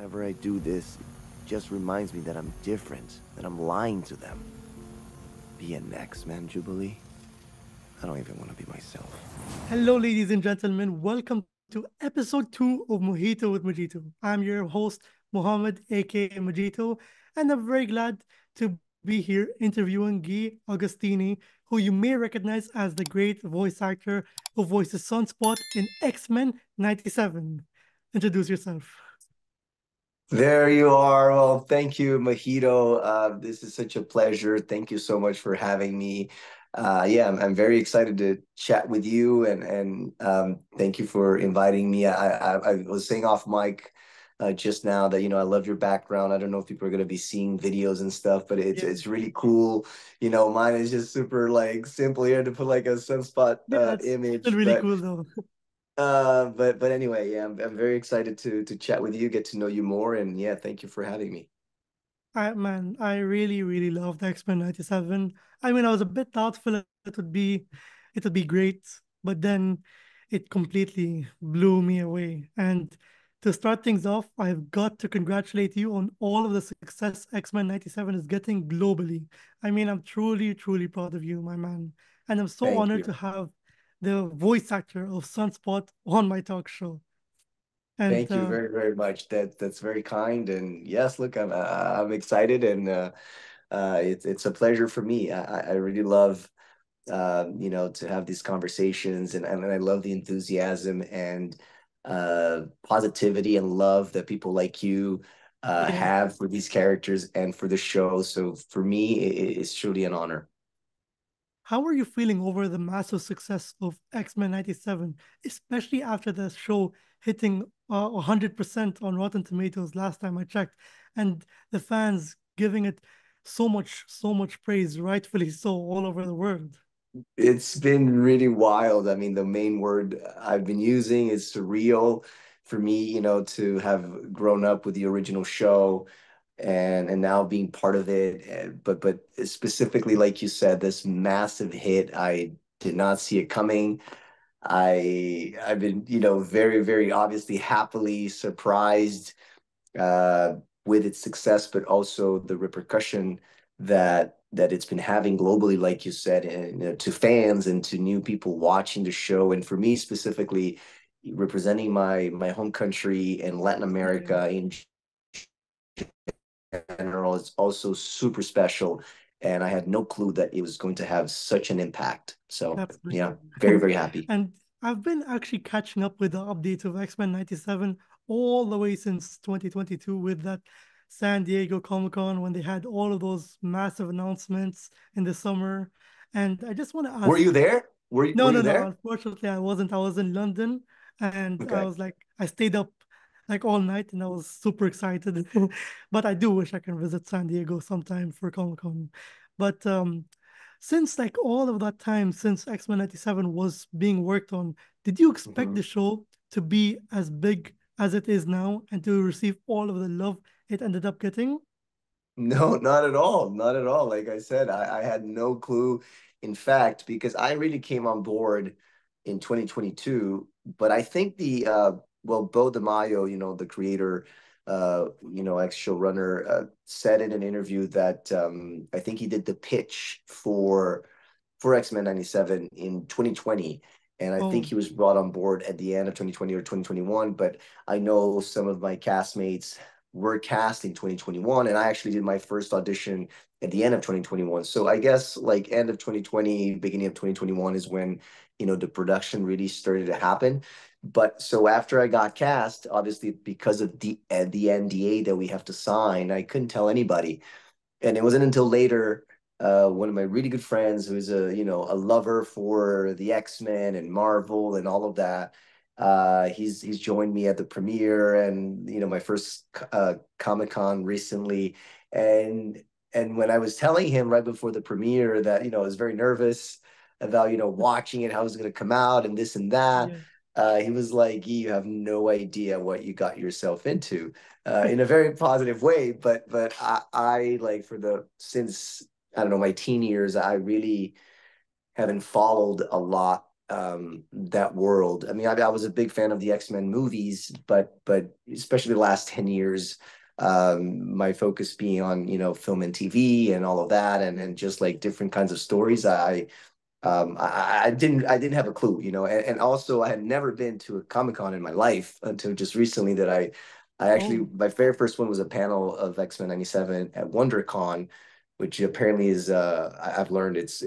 Whenever I do this, it just reminds me that I'm different, that I'm lying to them. Be an X-Men, Jubilee? I don't even want to be myself. Hello, ladies and gentlemen. Welcome to episode 2 of Mojito with Mojito. I'm your host, Mohammed, aka Mojito, and I'm very glad to be here interviewing Guy Agostini, who you may recognize as the great voice actor who voices Sunspot in X-Men 97. Introduce yourself. There you are. Well, thank you, Mojito. This is such a pleasure. Thank you so much for having me. Yeah, I'm very excited to chat with you, and thank you for inviting me. I was saying off mic just now that I love your background. I don't know if people are gonna be seeing videos and stuff, but it's Yeah, it's really cool. Mine is just super like simple here to put like a sunspot yeah, it's still image, really but cool though. but anyway, yeah, I'm very excited to chat with you, get to know you more, and yeah, thank you for having me. I really, really loved X-Men 97. I mean, I was a bit doubtful it would be great, but then it completely blew me away. And to start things off, I've got to congratulate you on all of the success X-Men 97 is getting globally. I mean, I'm truly, truly proud of you, my man. And I'm so Thank honored you. to have the voice actor of Sunspot on my talk show. And Thank you very, very much. That's very kind. And yes, look, I'm excited, and it's a pleasure for me. I really love to have these conversations, and I love the enthusiasm and positivity and love that people like you yeah. have for these characters and for the show. So for me, it's truly an honor. How are you feeling over the massive success of X-Men 97, especially after the show hitting 100% on Rotten Tomatoes last time I checked, and the fans giving it so much praise, rightfully so, all over the world? It's been really wild. I mean, the main word I've been using is surreal for me, to have grown up with the original show and now being part of it. But specifically, like you said, this massive hit, I did not see it coming. I've been, very, very obviously happily surprised uh, with its success, but also the repercussion that it's been having globally, like you said, and to fans and to new people watching the show. And for me specifically, representing my home country and Latin Yeah, America in general is also super special. And I had no clue that it was going to have such an impact. So that's for yeah, sure. very, very happy. And I've been actually catching up with the updates of X-Men 97 all the way since 2022 with that San Diego Comic-Con when they had all of those massive announcements in the summer. And I just want to Were ask, you there? Were you no, there? unfortunately I wasn't. I was in London and I Okay. was like, I stayed up like all night and I was super excited. But I do wish I can visit San Diego sometime for Comic-Con. But since like all of that time since X-Men 97 was being worked on, did you expect Mhm. the show to be as big as it is now and to receive all of the love it ended up getting? No, not at all. Not at all. Like I said, I had no clue. In fact, because I really came on board in 2022, but I think well, Bo DeMaio, the creator, ex-showrunner, said in an interview that I think he did the pitch for X-Men 97 in 2020. And I think Oh, he was brought on board at the end of 2020 or 2021. But I know some of my castmates were cast in 2021, and I actually did my first audition at the end of 2021. So I guess like end of 2020, beginning of 2021 is when the production really started to happen. But so after I got cast, obviously because of the NDA that we have to sign, I couldn't tell anybody. And it wasn't until later, one of my really good friends, who's a lover for the X-Men and Marvel and all of that, he's joined me at the premiere and my first Comic-Con recently. And when I was telling him right before the premiere that I was very nervous about watching it, how it was going to come out and this and that, yeah. he was like, "You have no idea what you got yourself into," in a very positive way. But I like for the since I don't know my teen years, I really haven't followed a lot that world. I mean, I was a big fan of the X-Men movies, but especially the last 10 years, my focus being on, you know, film and TV and all of that, and just like different kinds of stories. I didn't have a clue, you know, and also I had never been to a Comic-Con in my life until just recently that I actually, Oh, my very first one was a panel of X-Men 97 at WonderCon, which apparently is I've learned it's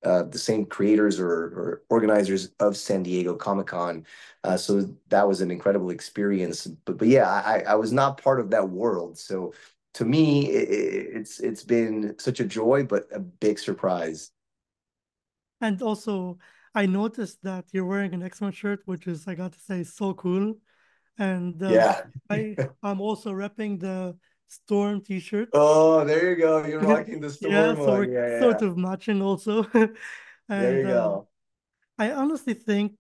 the same creators or organizers of San Diego Comic-Con. So that was an incredible experience. But yeah, I was not part of that world. So to me, it's been such a joy, but a big surprise. and also I noticed that you're wearing an X-Men shirt, which is, I got to say, so cool. And Yeah. I'm also repping the Storm t-shirt. Oh, there you go. You're rocking the Yeah, storm so one. we're Yeah, sort yeah. of matching also. There And you go. I honestly think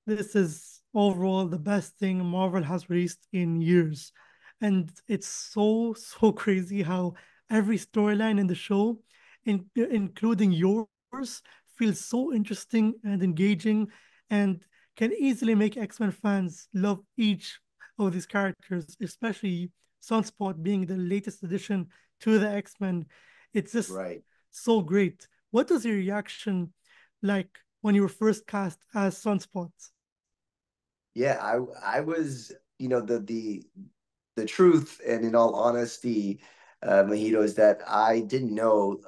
this is overall the best thing Marvel has released in years. And it's so, so crazy how every storyline in the show, including yours, feels so interesting and engaging and can easily make X-Men fans love each of these characters, especially Sunspot being the latest addition to the X-Men. It's just Right. so great. What was your reaction like when you were first cast as Sunspot? Yeah, I was, you know, the truth, and in all honesty, Mojito, is that I didn't know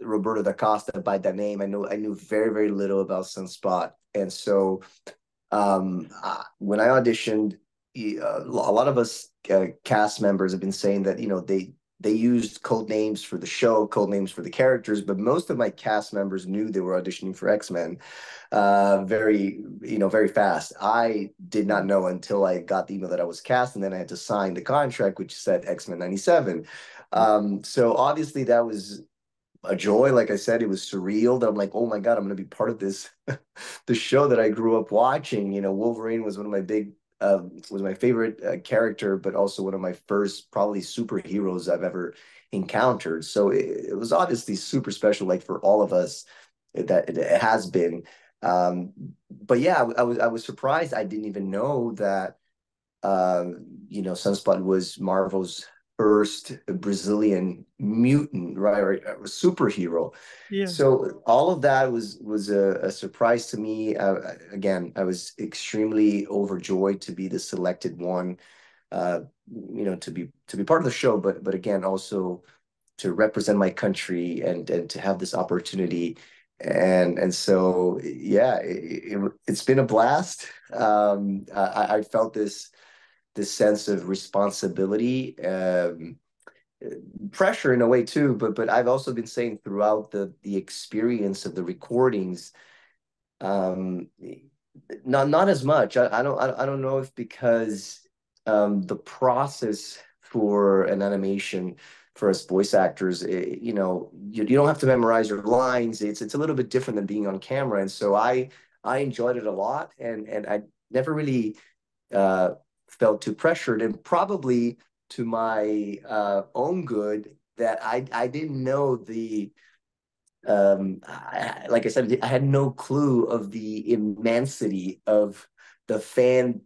Roberto da Costa by that name. I knew very, very little about Sunspot. And so when I auditioned, a lot of us cast members have been saying that, you know, they used code names for the show, code names for the characters, but most of my cast members knew they were auditioning for X-Men very, you know, very fast. I did not know until I got the email that I was cast, and then I had to sign the contract, which said X-Men 97. So obviously that was a joy. Like I said, it was surreal that I'm like, oh my God, I'm going to be part of this, the show that I grew up watching. You know, Wolverine was one of my was my favorite character, but also one of my first probably superheroes I've ever encountered. So it was obviously super special, like for all of us, that it has been. Um, but yeah, I was surprised. I didn't even know that you know, Sunspot was Marvel's first Brazilian mutant, right, or a superhero. Yeah, So all of that was a surprise to me. Again, I was extremely overjoyed to be the selected one, you know, to be part of the show, but again, also to represent my country and to have this opportunity. And so yeah, it's been a blast. I felt this sense of responsibility, pressure in a way too. But I've also been saying throughout the experience of the recordings, um, not as much. I don't know if because the process for an animation for us voice actors, you know, you don't have to memorize your lines. It's a little bit different than being on camera, and so I enjoyed it a lot, and I never really uh, felt too pressured, and probably to my own good that I didn't know like I said, I had no clue of the immensity of the fan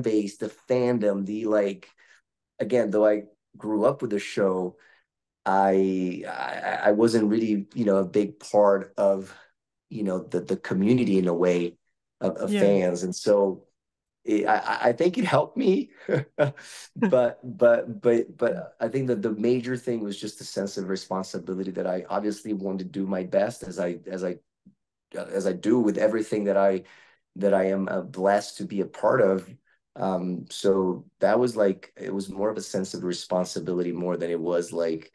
base, the fandom, the like. Again, though I grew up with the show, I wasn't really, you know, a big part of, you know, the community in a way of yeah, fans, and so I think it helped me, but I think that the major thing was just a sense of responsibility that I obviously wanted to do my best as I do with everything that I am blessed to be a part of. So that was like it was more of a sense of responsibility more than it was like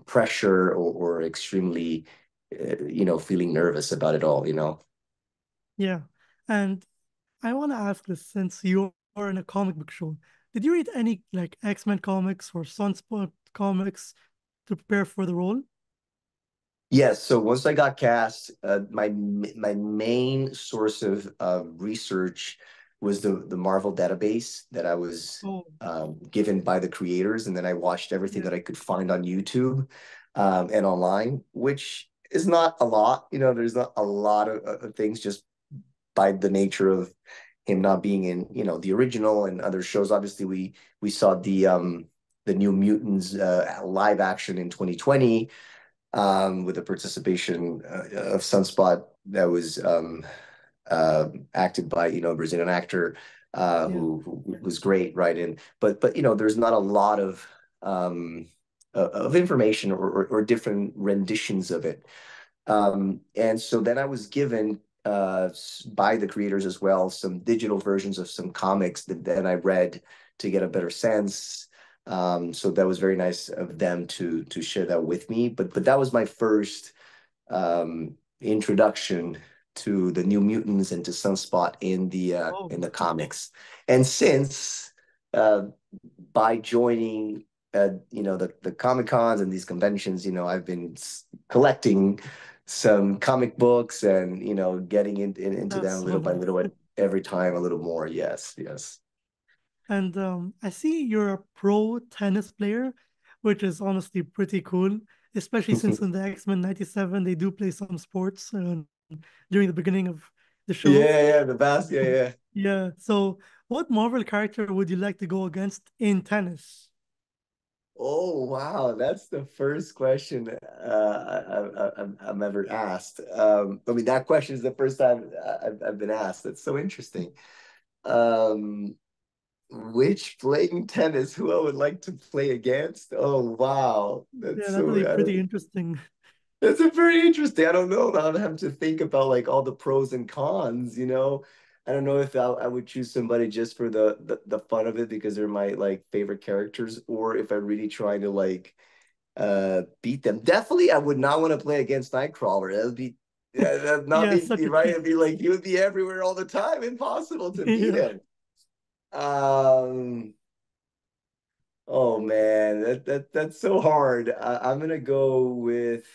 pressure or extremely, you know, feeling nervous about it all. You know. yeah. And I want to ask this since you're in a comic book show, did you read any like X-Men comics or Sunspot comics to prepare for the role? Yes, so once I got cast, my main source of research was the Marvel database that I was Oh, given by the creators, and then I watched everything yeah, that I could find on YouTube and online, which is not a lot. You know, there's not a lot of things, just by the nature of him not being in, you know, the original and other shows. Obviously, we saw the New Mutants live action in 2020 with the participation of Sunspot that was acted by, you know, a Brazilian actor Yeah. who was great, right? And but you know, there's not a lot of information or different renditions of it. And so then I was given by the creators as well some digital versions of some comics that then I read to get a better sense. So that was very nice of them to share that with me. But that was my first introduction to the New Mutants and to Sunspot in Oh, the comics. And since by joining you know, the Comic Cons and these conventions, you know, I've been collecting some comic books and, you know, getting into that's them so little by nice. little, every time a little more. Yes, yes. And I see you're a pro tennis player, which is honestly pretty cool, especially since in the X-Men 97 they do play some sports during the beginning of the show. Yeah, the best. Yeah, yeah. Yeah. So, what Marvel character would you like to go against in tennis? Oh, wow. That's the first question I'm ever asked. I mean, that question is the first time I've been asked. That's so interesting. Um, which playing tennis, who I would like to play against? Oh, wow. Yeah, That's that would so, be pretty interesting. that's a very interesting. I don't know. I'd have to think about like all the pros and cons, you know. I don't know if I would choose somebody just for the fun of it because they're my like favorite characters, or if I really try to like beat them. Definitely I would not want to play against Nightcrawler. That would be that'd not Yeah, be such a right. team. It'd be like he would be everywhere all the time. Impossible to beat Yeah. him. Um oh man, that's so hard. I'm gonna go with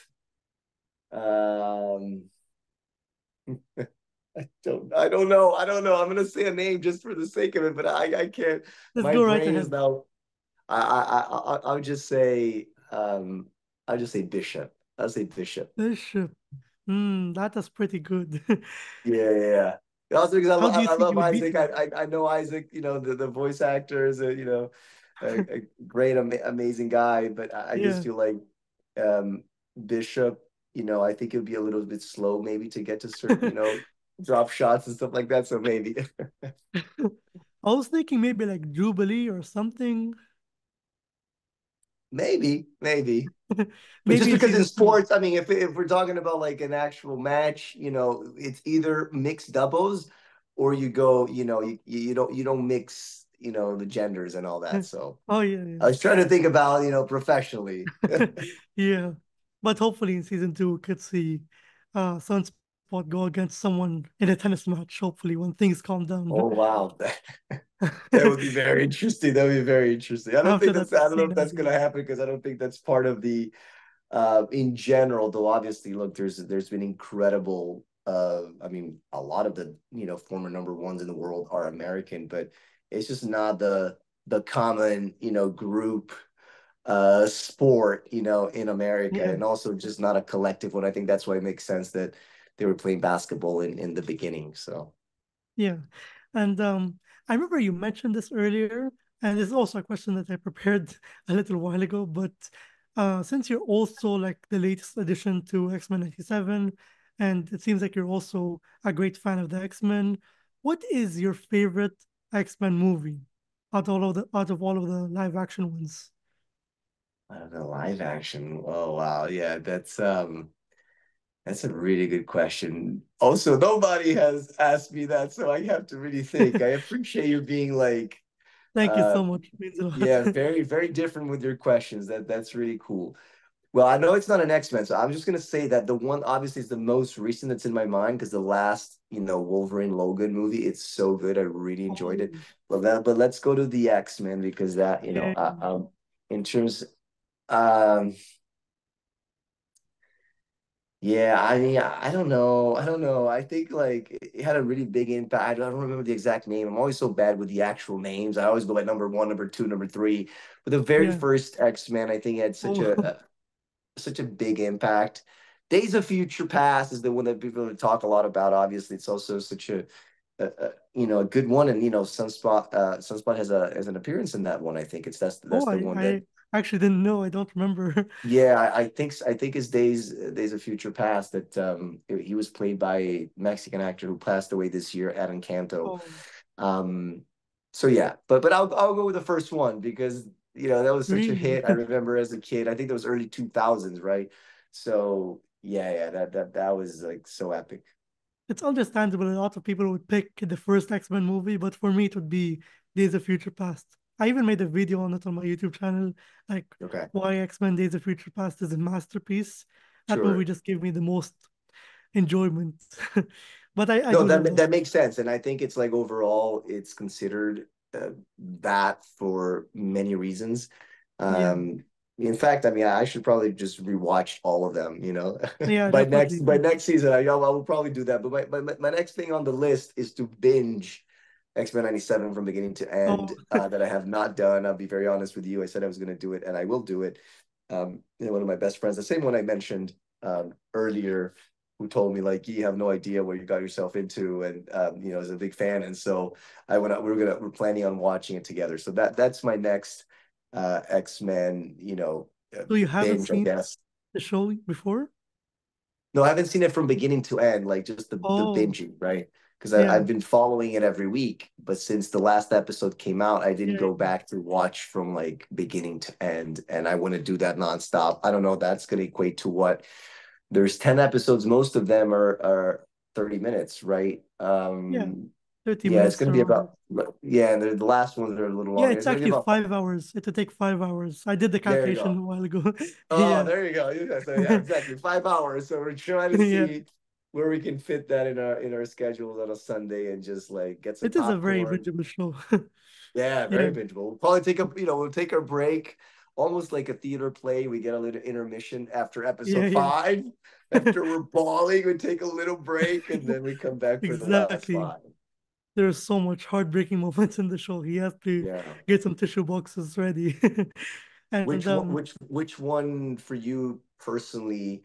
um I don't know. I don't know. I'm gonna say a name just for the sake of it, but I can't. Let's My go right brain is ahead. now. I would just say I'll just say Bishop. I'll say Bishop. Bishop. That is pretty good. Yeah, yeah. Yeah. Also because How do you I think you love would beat Isaac. him? I know Isaac. You know the voice actor is you know a great amazing guy, but I just Yeah. feel like Bishop. You know I think it would be a little bit slow maybe to get to certain you know drop shots and stuff like that. So maybe. I was thinking maybe like Jubilee or something. Maybe. But just Maybe in because in season two. sports, I mean, if we're talking about like an actual match, you know, it's either mixed doubles or you go, you know, you don't mix, you know, the genders and all that. So Oh yeah, I was trying to think about, you know, professionally. yeah. Yeah. But hopefully in season two we could see Sunspot go against someone in a tennis match, hopefully when things calm down. Oh wow. That would be very interesting. That would be very interesting. After that I don't know scene, if I that's believe. gonna happen because I don't think that's part of the in general, though obviously, look, there's been incredible I mean, a lot of the, you know, former number ones in the world are American, but it's just not the common, you know, group sport, you know, in America, Yeah. and also just not a collective one. I think that's why it makes sense that they were playing basketball in the beginning. So Yeah. And I remember you mentioned this earlier, and it's also a question that I prepared a little while ago. But since you're also like the latest addition to X-Men 97, and it seems like you're also a great fan of the X-Men, what is your favorite X-Men movie out of all of the live action ones? the live action. Oh wow, yeah, that's a really good question. Also, nobody has asked me that, so I have to really think. I appreciate you being like, Thank you uh, so much. It means a lot. yeah, very, very different with your questions. That's really cool. Well, I know it's not an X-Men, so I'm just gonna say that the one obviously is the most recent that's in my mind because the last, you know, Wolverine Logan movie, it's so good. I really enjoyed it. Oh, But let's go to the X-Men because that, you know, yeah. in terms, um, yeah, I mean, I don't know. I don't know. I think like it had a really big impact. I don't remember the exact name. I'm always so bad with the actual names. I always go by number one, number two, number three. But the very Yeah. first X-Men, I think had Oh, such a big impact. Days of Future Past is the one that people talk a lot about. Obviously, it's also such a good one, and Sunspot has an appearance in that one. I think that's Oh, the I, one that. I actually didn't know. I don't remember. Yeah, I think his Days of Future Past that he was played by a Mexican actor who passed away this year, Adam Canto. Oh, Um, so yeah, but I'll go with the first one because that was such a really? hit. I remember as a kid. I think that was early 2000s, right? So yeah, that was like so epic. It's understandable. A lot of people would pick the first X-Men movie, but for me, it would be Days of Future Past. I even made a video on it on my YouTube channel, like Okay, why X-Men Days of Future Past is a masterpiece. That movie sure. just gave me the most enjoyment. But I No, do love that those. makes sense, and I think it's like overall, it's considered that for many reasons. Yeah, Um, in fact, I mean, I should probably just rewatch all of them. yeah, By next definitely. by next season, I will probably do that. But my next thing on the list is to binge X-Men 97 from beginning to end. Oh, That I have not done. I'll be very honest with you. I said I was going to do it, and I will do it. One of my best friends, the same one I mentioned earlier, who told me like you have no idea what you got yourself into, and is a big fan. And so I went out. We're planning on watching it together. So that's my next X-Men so you haven't binge, I seen guess. the show before? No, I haven't seen it from beginning to end, like just the Oh, binging, right? Because yeah, I've been following it every week, but since the last episode came out, I didn't yeah, go yeah. back to watch from like beginning to end, and I want to do that nonstop. I don't know. That's going to equate to what? There's 10 episodes. Most of them are 30 minutes, right? Yeah, 30 Yeah, it's minutes going to be around. about, yeah, and the last ones are a little Yeah, longer. it's It's going to be actually about, 5 hours. It would take 5 hours. I did the there you calculation go. a while ago. Oh, Yeah. there you go. Yeah, so yeah, exactly. 5 hours. So we're trying to Yeah. see where we can fit that in our schedules on a Sunday and just like get some It is a very popcorn. bingeable show. Yeah, Yeah. very bingeable. We'll probably we'll take our break, almost like a theater play. We get a little intermission after Yeah, episode yeah. 5. After we're bawling, we take a little break and then we come back for the last Exactly. 5. There's so much heartbreaking moments in the show. He has to Yeah. get some tissue boxes ready. And Which one for you personally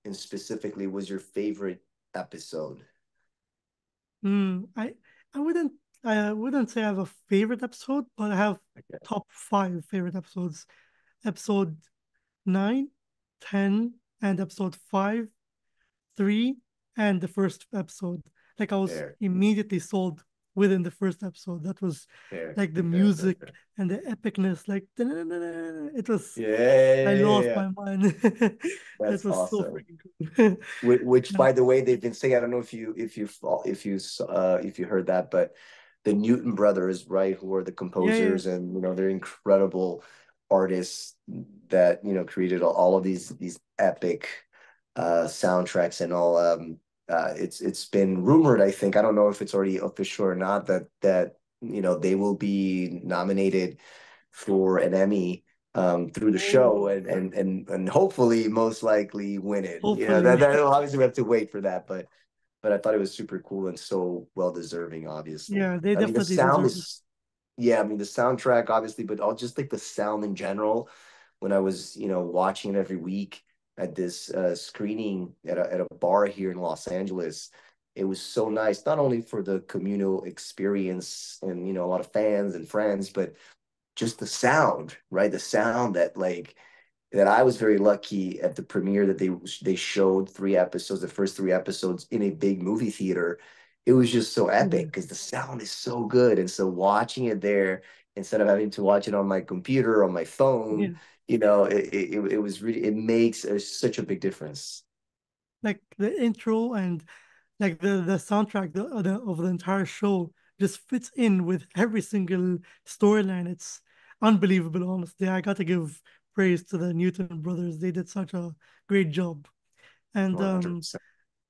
and specifically was your favorite episode? mm, I wouldn't say I have a favorite episode, but I have Okay. top 5 favorite episodes. Episode 9, 10, and episode 5, 3, and the first episode. Like I was Fair, immediately sold within the first episode. That was fair, like the fair, fair, music fair. and the epicness. Like it was. Yeah, I yeah, yeah, lost yeah. my mind. It That's was so awesome. freaking cool. Which, And, by the way, they've been saying. I don't know if you heard that, but the Newton brothers, right, who are the yeah, yeah. composers, and they're incredible artists that created all of these epic soundtracks and all. It's been rumored. I think I don't know if it's already official or not that they will be nominated for an Emmy through the show Oh, and hopefully most likely win it. hopefully. Obviously we have to wait for that, but I thought it was super cool and so well deserving, obviously. Yeah, they I mean the definitely sound deserve it. is yeah, I mean the soundtrack obviously, but all just like the sound in general when I was, watching it every week at this screening at a bar here in Los Angeles. It was so nice, not only for the communal experience and a lot of fans and friends, but just the sound, right? The sound that I was very lucky at the premiere that they showed 3 episodes, the first 3 episodes in a big movie theater. It was just so epic Yeah, because the sound is so good. And so watching it there instead of having to watch it on my computer, on my phone, yeah. it was really, it makes such a big difference. Like the intro and like the soundtrack of the entire show just fits in with every single storyline. It's unbelievable, honestly. I got to give praise to the Newton brothers. They did such a great job. And 100%.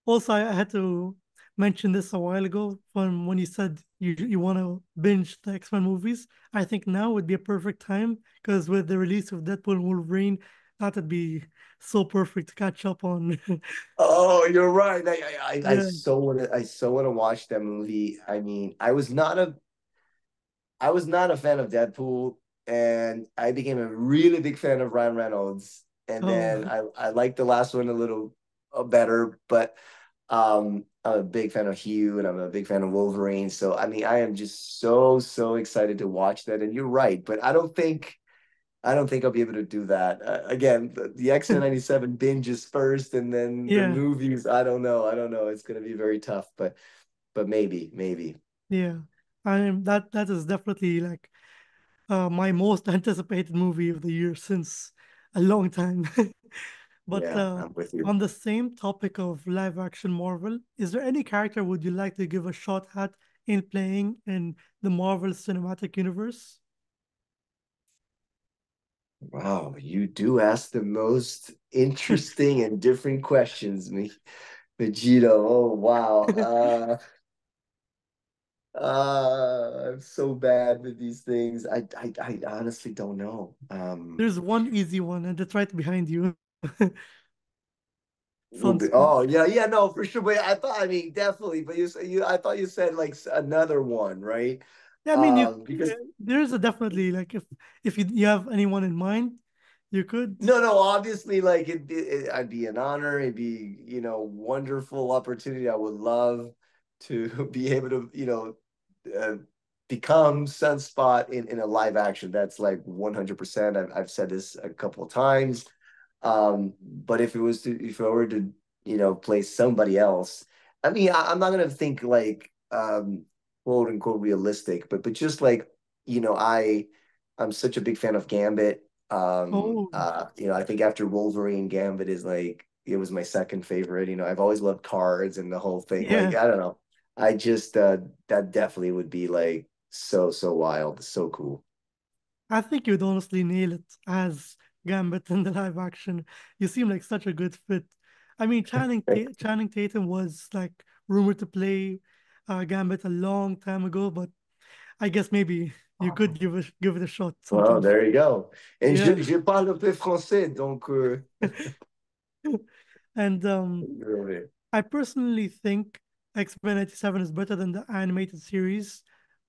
also, I had to mention this a while ago from when you said you want to binge the X-Men movies. I think now would be a perfect time because with the release of Deadpool and Wolverine, that would be so perfect to catch up on. Oh, you're right. I Yeah. so want to watch that movie. I mean, I was not a fan of Deadpool, and I became a really big fan of Ryan Reynolds. And then Oh, I liked the last one a little better, but I'm a big fan of Hugh and I'm a big fan of Wolverine. So I mean, I am just so excited to watch that. And you're right, but I don't think I'll be able to do that. Again, the X-Men 97 binges first and then the Yeah, movies. I don't know. I don't know. It's gonna be very tough, but maybe. yeah. That is definitely like my most anticipated movie of the year since a long time. But Yeah, I'm with you. on the same topic of live action Marvel, is there any character would you like to give a shot at in playing in the Marvel Cinematic Universe? Wow, you do ask the most interesting and different questions, me, Vegito. Oh wow. I'm so bad with these things. I honestly don't know. There's one easy one, and it's right behind you. Sunspot. Oh yeah, no, for sure. But I mean, definitely. But I thought you said like another one, right? Yeah, I mean, Because there's a definitely like if you have anyone in mind, you could. no, obviously, like I'd be an honor. It'd be wonderful opportunity. I would love to be able to uh, become Sunspot in a live action. That's like 100%. I've said this a couple of times. But if I were to, play somebody else, I mean, I'm not gonna think like quote unquote realistic, but just like, I'm such a big fan of Gambit. Oh, I think after Wolverine, Gambit is like it was my second favorite. I've always loved cards and the whole thing. Like, yeah. I don't know. I just that definitely would be like so wild, so cool. I think you'd honestly nail it as Gambit in the live action. You seem like such a good fit. I mean, Channing Tatum was like rumored to play Gambit a long time ago, but I guess maybe you could give it a shot Well, sometime. there you go. Et Yeah. je parle un peu français, donc And really. I personally think X-Men 97 is better than the animated series,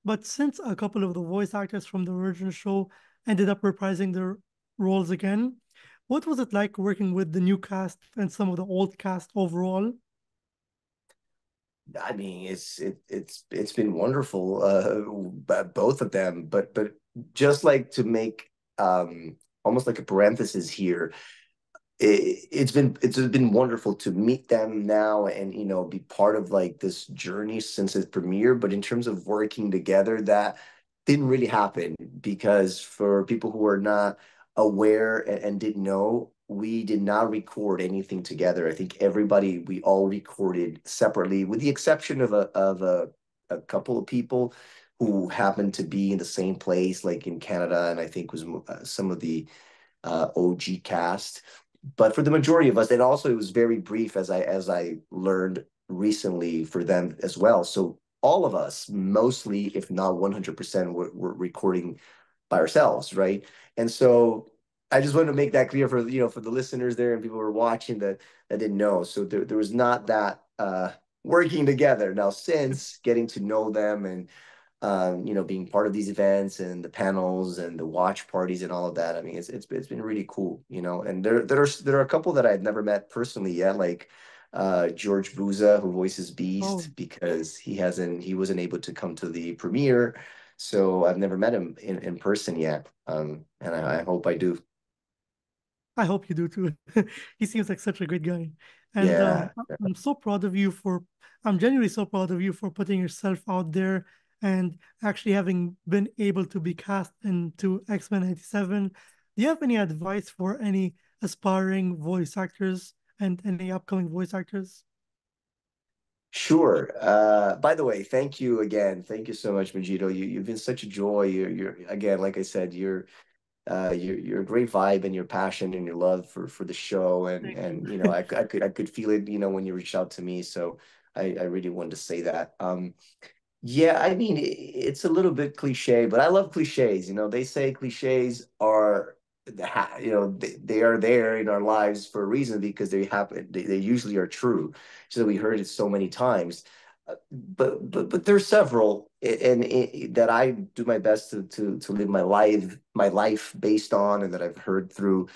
but since a couple of the voice actors from the original show ended up reprising their roles again, what was it like working with the new cast and some of the old cast overall? I mean, it's been wonderful, both of them. But just like to make almost like a parenthesis here, it's been wonderful to meet them now and be part of like this journey since its premiere. But in terms of working together, that didn't really happen because for people who are not aware and didn't know, we did not record anything together. I think we all recorded separately, with the exception of a couple of people who happened to be in the same place, like in Canada, and I think was some of the OG cast. But for the majority of us, and also it was very brief, as I learned recently, for them as well. So all of us, mostly, if not 100%, were recording by ourselves, right? And so I just wanted to make that clear for the listeners there and people who are watching that didn't know. So there was not that working together. Now, since getting to know them and being part of these events and the panels and the watch parties and all of that. I mean, it's been really cool, And there are a couple that I've never met personally yet, like George Buza, who voices Oh, Beast, because he wasn't able to come to the premiere, so I've never met him in person yet. And I hope I do. I hope you do too. He seems like such a great guy. And Yeah. I'm so proud of you for, I'm genuinely so proud of you for putting yourself out there and actually having been able to be cast into X-Men 97. Do you have any advice for any aspiring voice actors and any upcoming voice actors? Sure. By the way, thank you again. Thank you so much, Majito. You've been such a joy. You're again, like I said, you're a great vibe and your passion and your love for the show and Thank you. I could feel it when you reached out to me, so I really wanted to say that. Yeah, I mean, it's a little bit cliche, but I love cliches. They say cliches are they are there in our lives for a reason because they happen. They usually are true. So we heard it so many times. But there's several, that I do my best to live my life based on, and that I've heard through,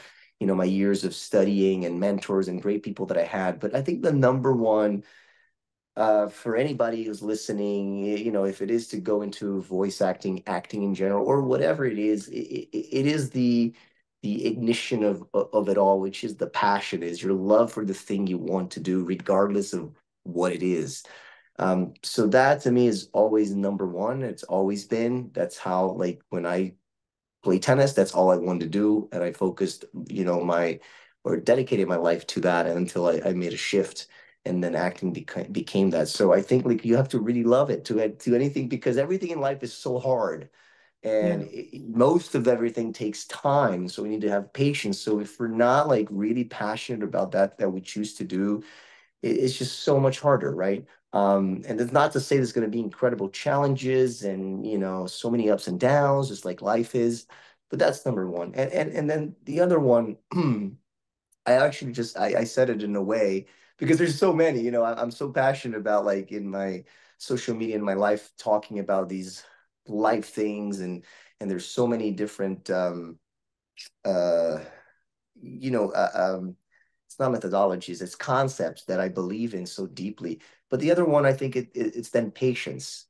my years of studying and mentors and great people that I had. But I think the number one, for anybody who's listening, if it is to go into voice acting, acting in general, or whatever it is, it is the ignition of it all, which is the passion, is your love for the thing you want to do, regardless of what it is. So that to me is always number one. It's always been. That's how, like, when I play tennis, that's all I wanted to do, and I focused, or dedicated my life to that until I made a shift, and then acting became that. So I think, like, you have to really love it to anything, because everything in life is so hard, Yeah. and most of everything takes time. So we need to have patience. So if we're not like really passionate about that we choose to do, it's just so much harder, right? And it's not to say there's going to be incredible challenges and so many ups and downs, just like life is, but that's number one. And then the other one, I actually just I said it in a way because there's so many. I'm so passionate about, like, in my social media in my life, talking about these life things, and there's so many different uh you know uh, um it's not methodologies, it's concepts that I believe in so deeply. But the other one, I think it's then patience.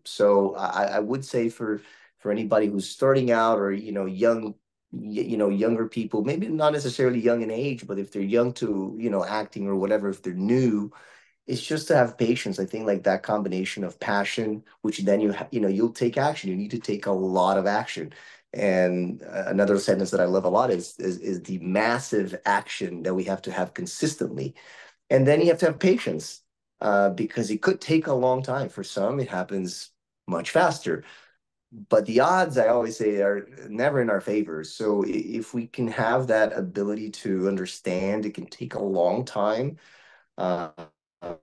So I would say for anybody who's starting out, or younger people, maybe not necessarily young in age, but if they're young to acting or whatever, if they're new, it's just to have patience. I think, like, that combination of passion, which then you'll take action. You need to take a lot of action. And another sentence that I love a lot is the massive action that we have to have consistently. And then you have to have patience, because it could take a long time. For some, it happens much faster. But the odds, I always say, are never in our favor. So if we can have that ability to understand, it can take a long time. Uh,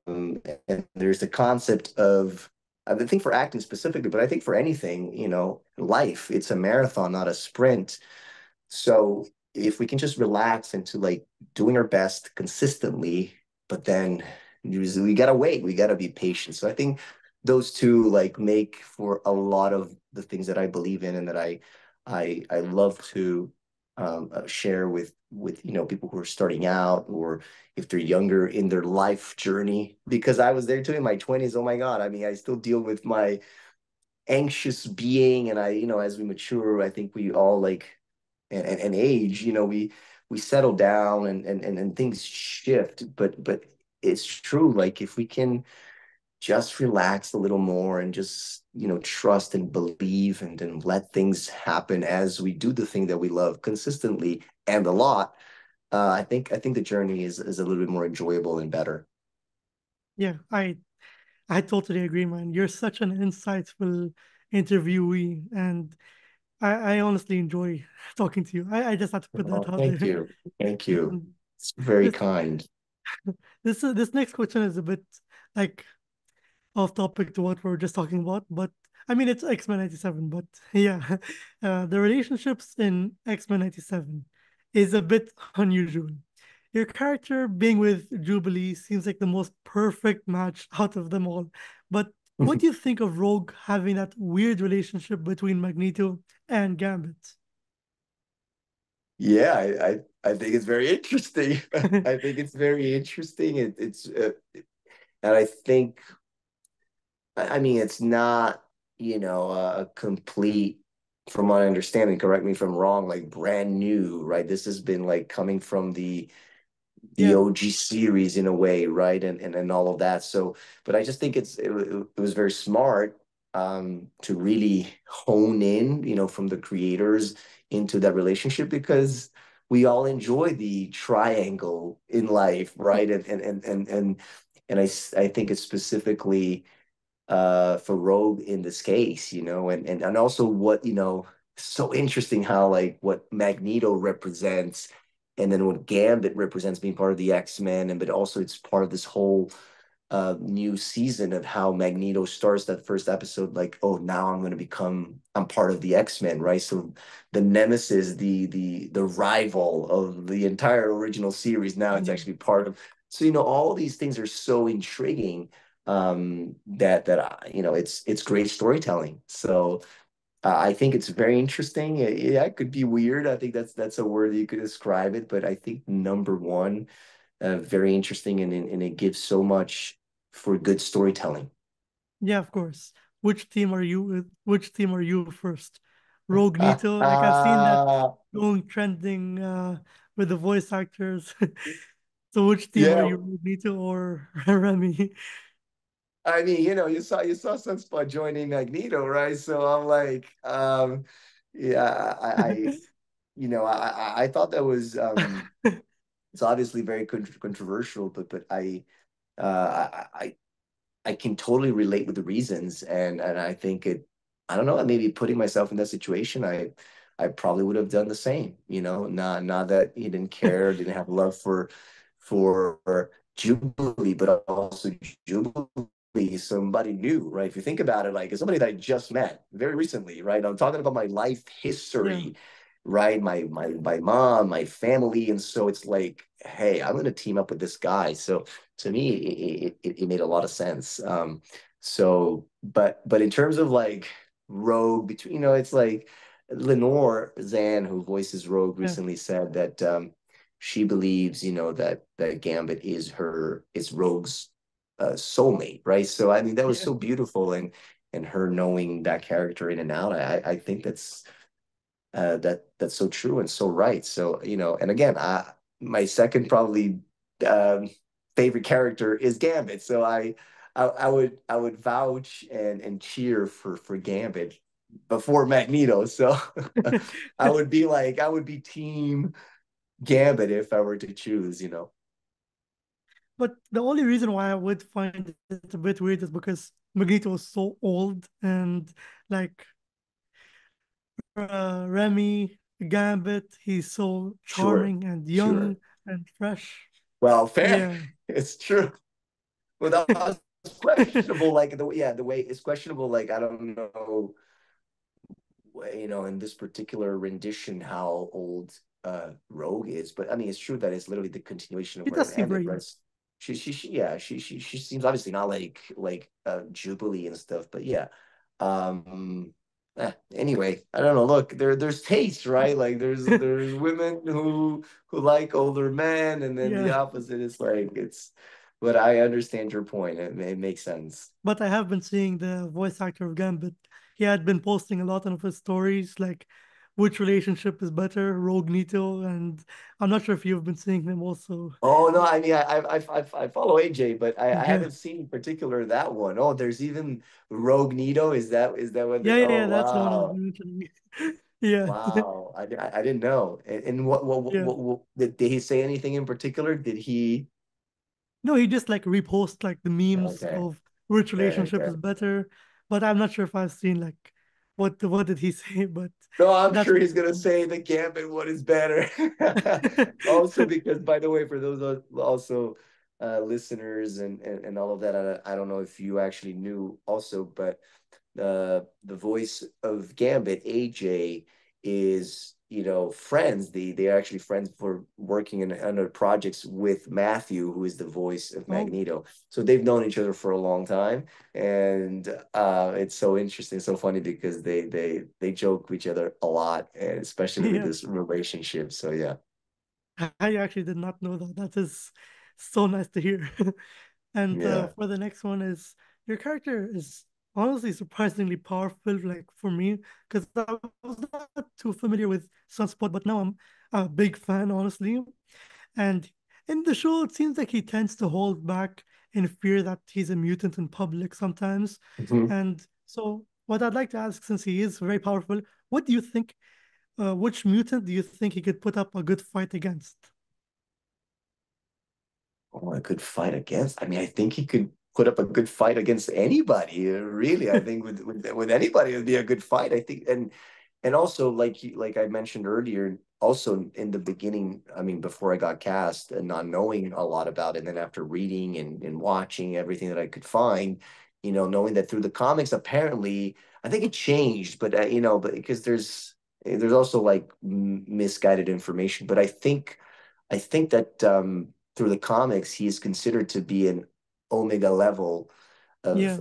and there's the concept of, I think for acting specifically, but I think for anything, life, it's a marathon, not a sprint. So if we can just relax into, like, doing our best consistently, but then we gotta wait, we gotta be patient. So I think those two, like, make for a lot of the things that I believe in, and that I love to share with people who are starting out, or if they're younger in their life journey, because I was there too in my 20s. Oh my God, I mean, I still deal with my anxious being, and as we mature, I think we all, like, and age, we settle down, and things shift. But it's true, like, if we can just relax a little more, and just trust and believe, and then let things happen as we do the thing that we love consistently and a lot, I think the journey is a little bit more enjoyable and better. Yeah, I totally agree, man. You're such an insightful interviewee, and I honestly enjoy talking to you. I just had to put that Oh, out thank there. you. Thank you. And It's very this kind. this next question is a bit, like, off topic to what we are just talking about, but I mean, it's X-Men 97, but yeah, the relationships in X-Men 97 is a bit unusual. Your character being with Jubilee seems like the most perfect match out of them all. But what do you think of Rogue having that weird relationship between Magneto and Gambit? Yeah, I think it's very interesting. I think it's very interesting. And I think, I mean, it's not, a complete, from my understanding, correct me if I'm wrong, like, brand new, right? This has been, like, coming from the Yeah, OG series in a way, right? And all of that. So, but I just think it was very smart, to really hone in, from the creators into that relationship, because we all enjoy the triangle in life, right? And I think it's specifically for Rogue in this case, and also what, so interesting how, like, what Magneto represents, and then what Gambit represents, being part of the X-Men, and but also it's part of this whole new season of how Magneto starts that first episode, like, oh, now I'm part of the X-Men, right? So the nemesis, the rival of the entire original series, now it's yeah, actually part of. So all these things are so intriguing, that it's great storytelling. So I think it's very interesting. Yeah, it could be weird. I think that's a word you could describe it. But I think number one, very interesting, and it gives so much for good storytelling. Yeah, of course. Which team are you with? Which team are you first? Rogue Nito. Like I've seen that going trending with the voice actors. So which team are Yeah, you, Rogue Nito or Remy? I mean, you saw Sunspot joining Magneto, right? So I'm like, yeah, I thought that was it's obviously very controversial, but I can totally relate with the reasons, and I think I don't know, maybe putting myself in that situation, I probably would have done the same, not that he didn't care, didn't have love for Jubilee, but also Jubilee is somebody new, right? If you think about it, like it's somebody that I just met very recently, right? I'm talking about my life Yeah. history, right? My mom, my family, and so it's like, hey, I'm gonna team up with this guy. So to me, it made a lot of sense. But in terms of like Rogue, between it's like Lenore Zan, who voices Rogue, Yeah. recently said that she believes that Gambit is Rogue's soulmate, right? So I mean that was Yeah. so beautiful, and her knowing that character in and out. I think that's so true and so right. So, and again, my second probably um, favorite character is Gambit. So I would vouch and cheer for Gambit before Magneto. So I would be team Gambit if I were to choose. But the only reason why I would find it a bit weird is because Magneto was so old and like Remy Gambit, he's so Sure, charming and young sure. and fresh. Well, fair. Yeah. It's true. Well, that's questionable. Like the way it's questionable. Like I don't know in this particular rendition how old Rogue is, but I mean it's true that it's literally the continuation of He where does it seem ended, very right? young. Yeah, she seems obviously not like Jubilee and stuff, but yeah. Anyway, I don't know. Look, there's taste, right? Like there's women who like older men, and then the Yeah. opposite is like it's. But I understand your point. It makes sense. But I have been seeing the voice actor of Gambit. He had been posting a lot of his stories, like which relationship is better, Rogue Nito, and I'm not sure if you've been seeing them also. Oh no, I mean I follow AJ, but I Yeah. haven't seen in particular that one. Oh, there's even Rogue Nito. Is that what Yeah, yeah, oh yeah, that's the one I was wow. mentioning. Yeah. Wow. I didn't know. And Yeah. what did he say anything in particular? Did he No, he just like reposts like the memes okay. of which Okay, relationship okay. is better. But I'm not sure if I've seen like what did he say, but No, I'm that's sure he's gonna say the Gambit one is better. Also, because by the way, for those also listeners and all of that, I don't know if you actually knew also, but the voice of Gambit, AJ, is friends. They're actually friends for working in other projects with Matthew, who is the voice of oh Magneto. So they've known each other for a long time, and it's so interesting, so funny because they joke with each other a lot, and especially with yeah. this relationship. So yeah, I actually did not know that. That is so nice to hear. And yeah. for the next one is your character is honestly surprisingly powerful, like for me, because I was not too familiar with Sunspot, but now I'm a big fan, honestly. And in the show, it seems like he tends to hold back in fear that he's a mutant in public sometimes. Mhm. And so, what I'd like to ask, since he is very powerful, what do you think? Which mutant do you think he could put up a good fight against? Oh, a good fight against. I mean, I think he could put up a good fight against anybody. Really, I think with anybody it'd be a good fight. I think, and also like I mentioned earlier, also in the beginning, I mean, before I got cast and not knowing a lot about it, and then after reading and watching everything that I could find, knowing that through the comics, apparently, I think it changed, but but because there's also like misguided information, but I think that through the comics, he is considered to be an Omega level of Yeah,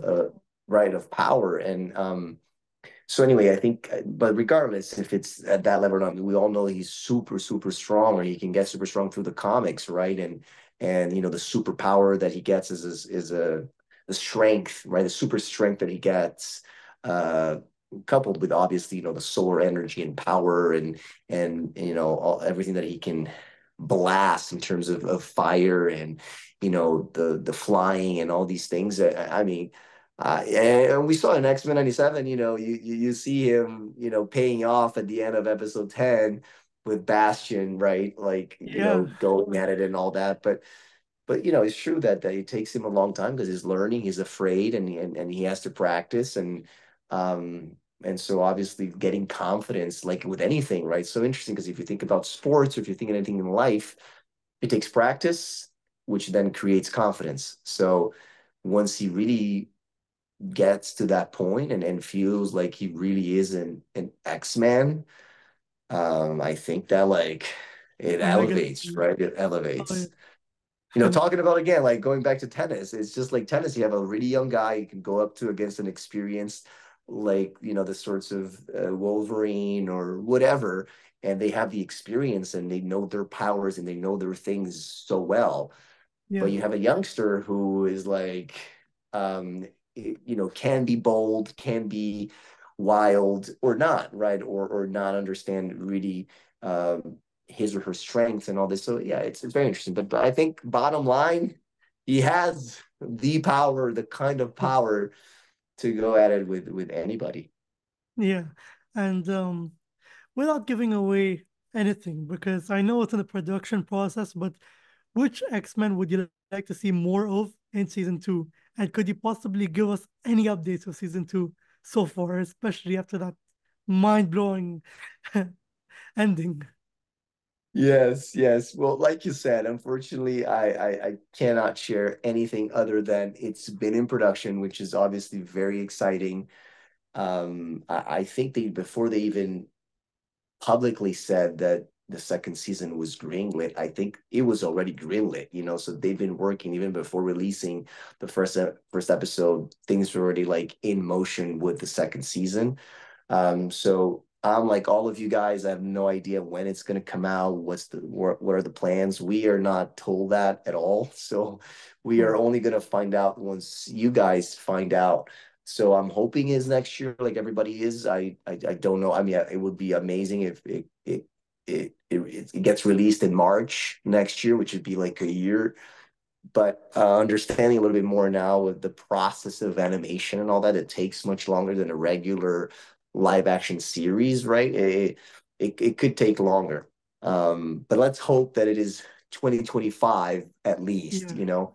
right of power, and So anyway, I think, but regardless if it's at that level or not, we all know he's super, super strong, or he can get super strong through the comics, right? And you know, the superpower that he gets is a the strength, right? The super strength that he gets, uh, coupled with obviously, you know, the solar energy and power and you know, everything that he can blast in terms of fire and you know the flying and all these things. I mean, and we saw in X-Men 97, you know, you see him, you know, paying off at the end of episode 10 with Bastion, right? Like, you know, Yeah, going at it and all that. But you know, it's true that it takes him a long time because he's learning, he's afraid, and he has to practice. And so obviously getting confidence, like with anything, right? So interesting because if you think about sports or if you think of anything in life, it takes practice, which then creates confidence. So once he really gets to that point and feels like he really is an X-Man, I think that like it Omega elevates, League. right? It Oh, elevates. You know, talking about again, like going back to tennis, it's just like tennis. You have a really young guy you can go up to against an experienced, like, you know, the sorts of Wolverine or whatever, and they have the experience and they know their powers and they know their things so well. But yeah, you have a youngster who is like, um, you know, can be bold, can be wild or not, right? Or not understand really his or her strengths and all this. So yeah, it's very interesting. But I think bottom line, he has the power, the kind of yeah, power to go at it with anybody. yeah. And without giving away anything, because I know it's in the production process, but which X-Men would you like to see more of in season two? And could you possibly give us any updates of season two so far, especially after that mind-blowing ending? Yes, yes. Well, like you said, unfortunately, I cannot share anything other than it's been in production, which is obviously very exciting. I think they before they even publicly said that the second season was greenlit, I think it was already greenlit, you know, so they've been working even before releasing the first episode, things were already like in motion with the second season. So I'm like all of you guys, I have no idea when it's going to come out. What are the plans? We are not told that at all. So we are Oh, only going to find out once you guys find out. So I'm hoping is next year, like everybody is. I don't know. I mean, it would be amazing if it gets released in March next year, which would be like a year. But understanding a little bit more now with the process of animation and all that, it takes much longer than a regular live action series, right? It could take longer. But let's hope that it is 2025 at least, yeah, you know?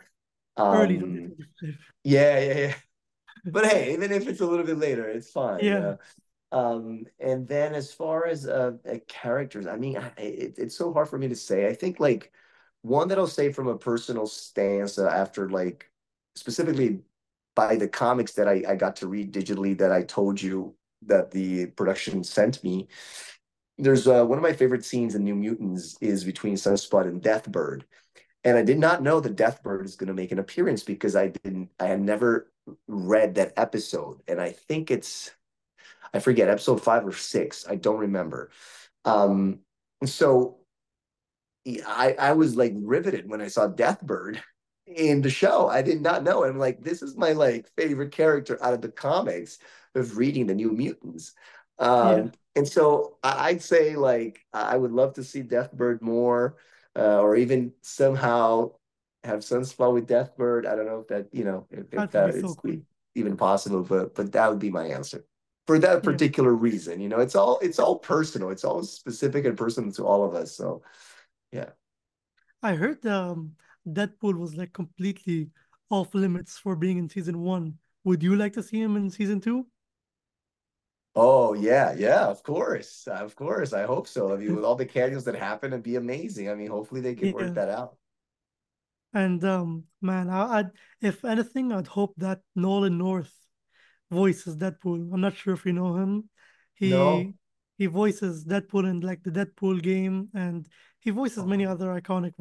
early Um, 2025. yeah, yeah, yeah. But hey, even if it's a little bit later, it's fine. Yeah, And then as far as characters, I mean, it's so hard for me to say. I think like one that I'll say from a personal stance after like specifically by the comics that I got to read digitally that I told you that the production sent me. There's one of my favorite scenes in New Mutants is between Sunspot and Deathbird. And I did not know that Deathbird is going to make an appearance because I had never read that episode. And I think I forget, episode 5 or 6. I don't remember. Um, so I was like riveted when I saw Deathbird in the show. I did not know. I'm like, this is my like favorite character out of the comics of reading the New Mutants. yeah, And so I'd say like I would love to see Deathbird more, or even somehow have Sunspot with Deathbird. I don't know if that, you know, if that would be that so is cool. even possible, but that would be my answer for that Yeah, particular reason. You know, it's all personal. It's all specific and personal to all of us. So yeah. I heard Deadpool was like completely off limits for being in season one. Would you like to see him in season two? Oh yeah, yeah, of course. Of course. I hope so. I mean, with all the cameos that happen, it'd be amazing. I mean, hopefully they can work Yeah. that out. And man, I'd if anything, I'd hope that Nolan North voices Deadpool. I'm not sure if you know him. No? He he voices Deadpool in like the Deadpool game, and he voices many Oh, other iconic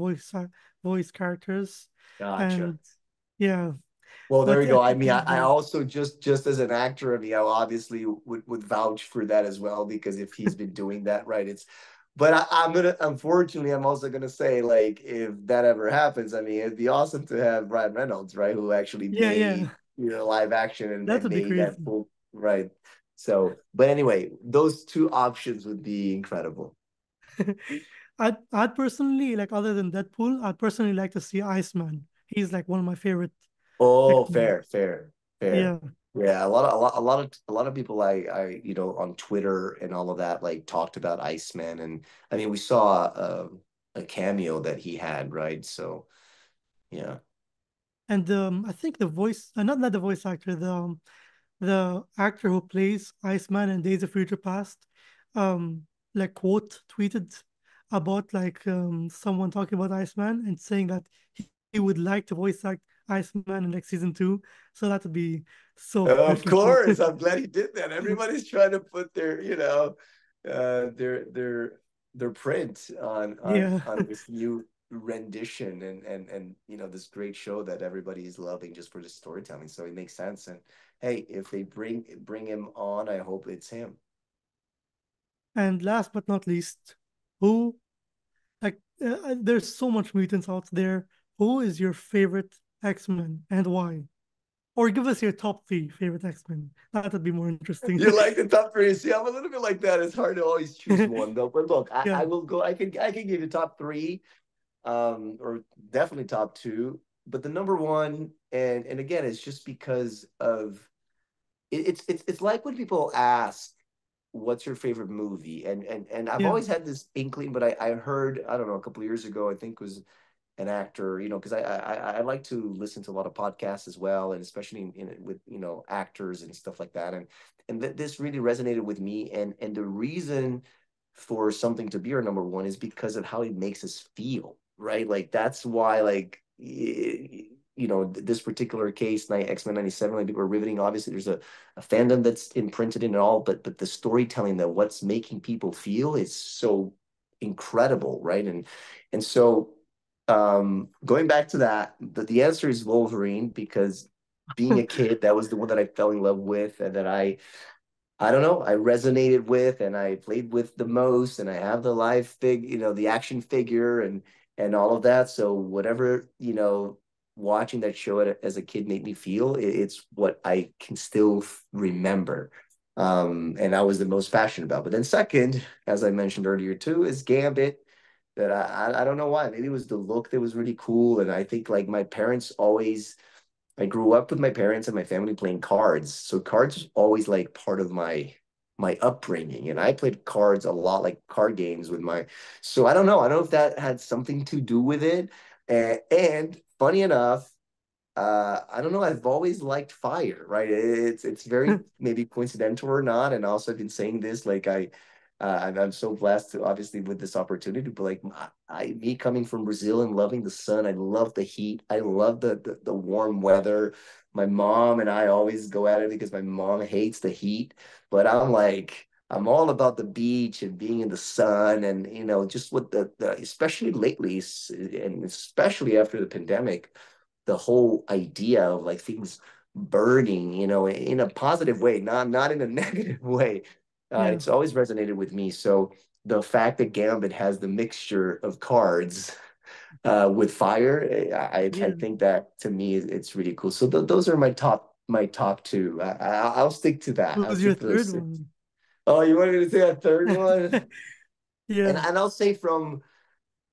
voice characters. gotcha. And yeah, Well, there But you yeah, go. I it mean, is I great. also just as an actor, I mean, I obviously would vouch for that as well because if he's been doing that, right, it's. But I'm gonna, unfortunately, I'm also gonna say, like, if that ever happens, I mean, it'd be awesome to have Ryan Reynolds, right, who actually Yeah, made, yeah, live action that and would be made that crazy. full, right. So, but anyway, those two options would be incredible. I'd personally like other than Deadpool, I'd personally like to see Iceman. He's like one of my favorite Oh, X-Men. fair, fair, fair. Yeah. Yeah, a lot of people on Twitter and all of that like talked about Iceman, and I mean we saw a cameo that he had, right? So yeah. And I think the voice, not the voice actor, the actor who plays Iceman in Days of Future Past, um, like quote tweeted about like someone talking about Iceman and saying that he would like to voice act Iceman in like season two. So that would be so Of freaking cool. course, I'm glad he did that. Everybody's trying to put their, their print Yeah. on this new rendition and this great show that everybody is loving just for the storytelling. So it makes sense. And hey, if they bring him on, I hope it's him. And last but not least, who like there's so much mutants out there. Who is your favorite X-Men and why? Or give us your top three favorite X-Men. That would be more interesting. You like the top three. See, I'm a little bit like that. It's hard to always choose one though. But look, I, Yeah, I will go. I can give you top three, or definitely top two. But the number one, and again, it's just because of it's like when people ask, "What's your favorite movie?" And I've yeah, always had this inkling, but I heard, I don't know, a couple of years ago, I think it was an actor, because I like to listen to a lot of podcasts as well, and especially with actors and stuff like that, and this really resonated with me, and the reason for something to be our number one is because of how it makes us feel, right? Like that's why, like this particular case, X-Men 97, like people are riveting. Obviously, there's a fandom that's imprinted in it all, but the storytelling, that what's making people feel is so incredible, right? And so going back to that, the answer is Wolverine because being a kid, that was the one that I fell in love with and that I don't know, I resonated with and I played with the most, and I have the the action figure and all of that. So whatever, watching that show as a kid made me feel, it's what I can still remember. And I was the most passionate about. But then second, as I mentioned earlier too, is Gambit, that I don't know why. Maybe it was the look that was really cool. And I think like my parents always, I grew up with my parents and my family playing cards. So cards was always like part of my upbringing. And I played cards a lot, like card games with my, so I don't know. I don't know if that had something to do with it. And funny enough, I don't know. I've always liked fire, right? It's very maybe coincidental or not. And also, I've been saying this like I'm so blessed to obviously with this opportunity. But like me coming from Brazil and loving the sun, I love the heat. I love the warm weather. My mom and I always go at it because my mom hates the heat, but I'm all about the beach and being in the sun and just with the especially lately and especially after the pandemic, the whole idea of like things burning, in a positive way, not in a negative way. yeah, It's always resonated with me. So the fact that Gambit has the mixture of cards with fire, I yeah. think that to me it's really cool. So those are my top two. I'll stick to that. I'll Who's your stick to those third two. one? Oh, you wanted to say a third one? And Yeah, and I'll say from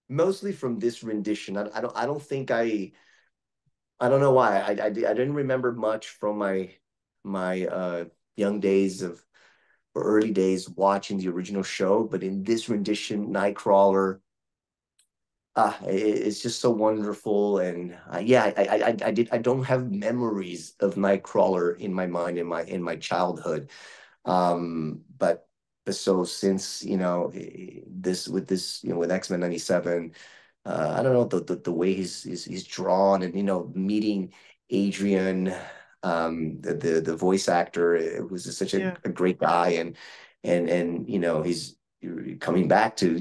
mostly from this rendition. I don't think I don't know why. I didn't remember much from my young days of or early days watching the original show, but in this rendition, Nightcrawler, it's just so wonderful. And yeah, I don't have memories of Nightcrawler in my mind in my childhood. But so since with X-Men 97, I don't know the way he's drawn and meeting Adrian, the voice actor, it was just such a, yeah. a great guy, and he's coming back to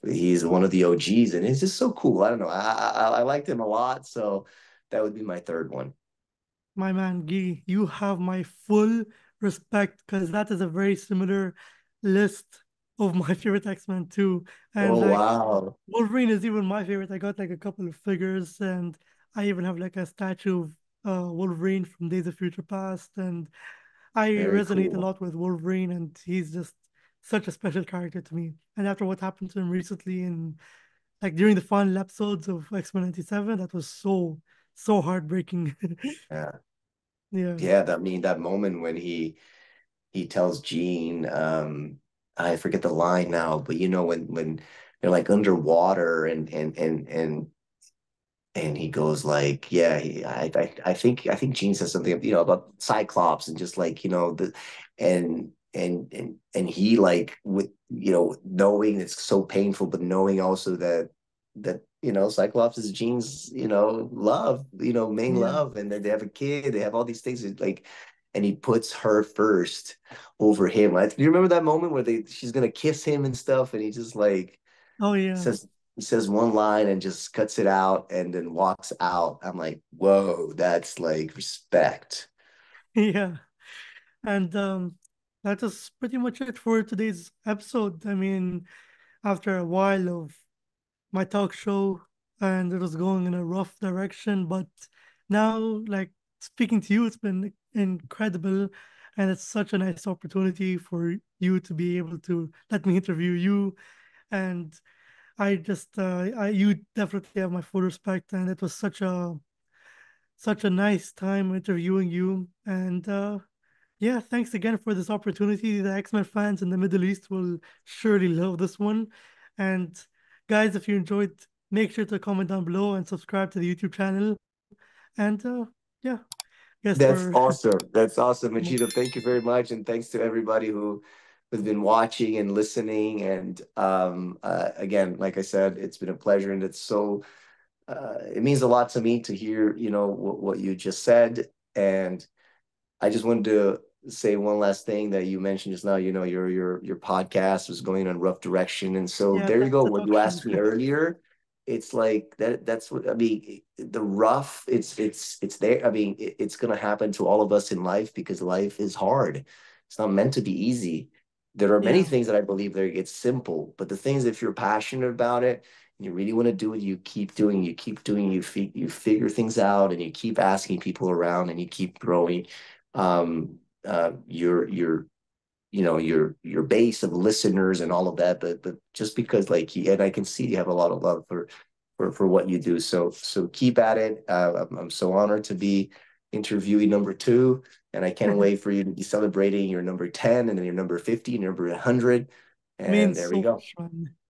he's one of the OGs, and it's just so cool. I don't know, I liked him a lot, so that would be my third one. My man, Gee, you have my full respect because that is a very similar list of my favorite X-Men too. And Oh like wow. Wolverine is even my favorite. I got like a couple of figures, and I even have like a statue of Wolverine from Days of Future Past. And I Very resonate a cool. lot with Wolverine, and he's just such a special character to me. And after what happened to him recently in like during the final episodes of X-Men 97, that was so heartbreaking. Yeah. Yeah. Yeah, that I mean that moment when he tells Jean, I forget the line now, but you know when they're like underwater and he goes like, yeah, I think Jean says something, about Cyclops and just like, and he like with knowing it's so painful, but knowing also that Cyclops is Jean's love, main Yeah. love, and that they have a kid, they have all these things like, and he puts her first over him. Like, do you remember that moment where she's gonna kiss him and stuff, and he just like Oh yeah. says he says one line and just cuts it out and then walks out. I'm like, whoa, that's like respect. Yeah. And that is pretty much it for today's episode. I mean, after a while of my talk show and it was going in a rough direction, but now like speaking to you, it's been incredible. And it's such a nice opportunity for you to be able to let me interview you. And you definitely have my full respect. And it was such a nice time interviewing you. And yeah, thanks again for this opportunity. The X-Men fans in the Middle East will surely love this one. And guys, if you enjoyed, make sure to comment down below and subscribe to the YouTube channel. And yeah, guess That's we're awesome. That's awesome, Machito. Thank you very much, and thanks to everybody who has been watching and listening. And again, like I said, it's been a pleasure, and it means a lot to me to hear what you just said. And I just wanted to say one last thing that you mentioned just now. Your podcast was going in a rough direction, and so yeah, there you go. that's a What talk you show. asked me earlier, it's like that. That's what I mean. The rough, it's there. I mean, it's gonna happen to all of us in life because life is hard. It's not meant to be easy. There are many Yeah, things that I believe that it's simple, but the things if you're passionate about it and you really want to do it, you keep doing, you figure things out, and you keep asking people around, and you keep growing your your base of listeners and all of that, but just because and I can see you have a lot of love for what you do, so keep at it. I'm so honored to be interviewee number 2, and I can't wait for you to be celebrating your number 10 and then your number 50 and your number 100, and means there we so go. much, man.